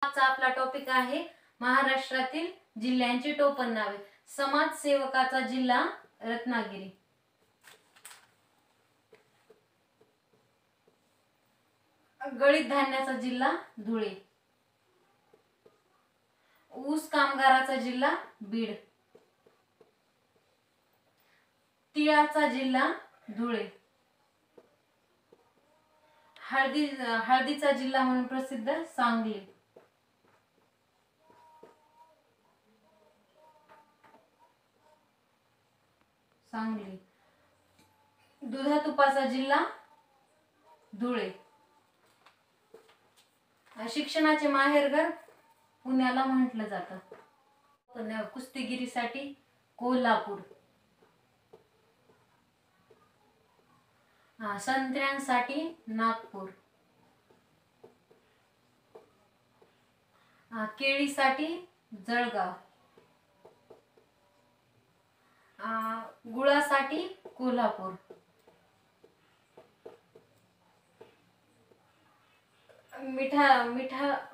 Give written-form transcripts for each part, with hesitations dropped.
आजचा आपला टॉपिक आहे महाराष्ट्रातील जिल्ह्यांची टोपण नावे। समाजसेवकाचा जिल्हा रत्नागिरी, गळीत धान्याचा जिल्हा धुळे, ऊस कामगाराचा जिल्हा बीड, तिळाचा जिल्हा धुळे, हळदीचा जिल्हा म्हणून प्रसिद्ध सांगली, दुधा तुपाचा जिल्हा धुळे, शिक्षणाचे माहेरघर पुण्याला म्हटलं जातं, कुस्तीगिरीसाठी कोल्हापूर, संत्र्यांसाठी नागपूर, केळीसाठी जळगाव, गुळासाठी कोल्हापूर,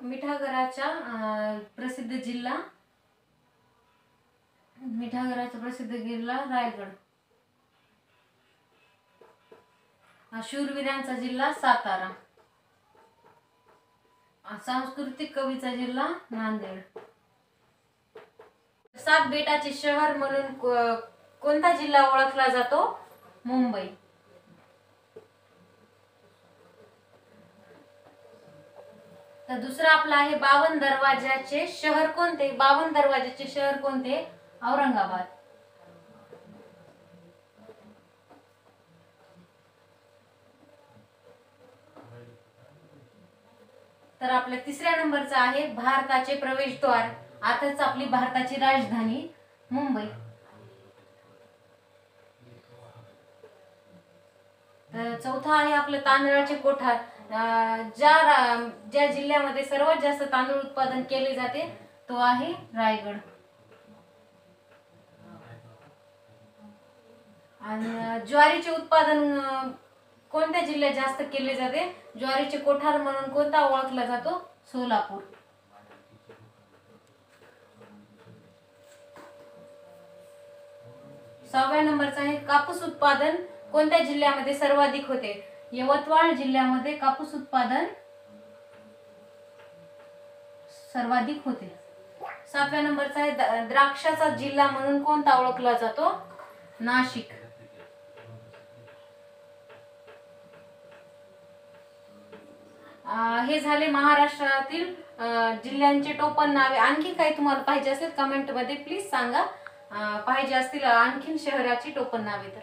मिठागराचा प्रसिद्ध जिल्हा रायगड, शूरवीरांचा जिल्हा सातारा, सांस्कृतिक कवीचा जिल्हा नांदेड, सात बेटाचे शहर म्हणून कोणता जिल्हा ओळखला जातो? मुंबई, तर दुसरा आपला आहे 52 दरवाजाचे शहर कोणते? 52 दरवाजाचे शहर कोणते? औरंगाबाद, तर आपल्या तिसऱ्या नंबरचा आहे भारताचे प्रवेशद्वार, आताच आपली भारताची राजधानी मुंबई, तर चौथा आहे आपलं तांदळाचे कोठार, ज्या जिल्ह्यामध्ये सर्वात जास्त तांदूळ उत्पादन केले जाते तो आहे रायगड, आणि ज्वारीचे उत्पादन कोणत्या जिल्ह्यात जास्त केले जाते? ज्वारीचे कोठार म्हणून कोणता ओळखला जातो? सोलापूर, सहाव्या नंबरचा आहे कापूस उत्पादन कोणत्या जिल्ह्यामध्ये सर्वाधिक होते? यवतमाळ जिल्ह्यामध्ये कापूस उत्पादन सर्वाधिक होते। सातव्या नंबरचा आहे द्राक्षाचा जिल्हा म्हणून कोणता ओळखला जातो? नाशिक, हे झाले महाराष्ट्रातील जिल्ह्यांचे टोपण नावे। आणखी काही तुम्हाला पाहिजे असेल कमेंट मध्ये प्लीज सांगा, पाहिजे असतील आणखीन शहराची टोपण नावे तर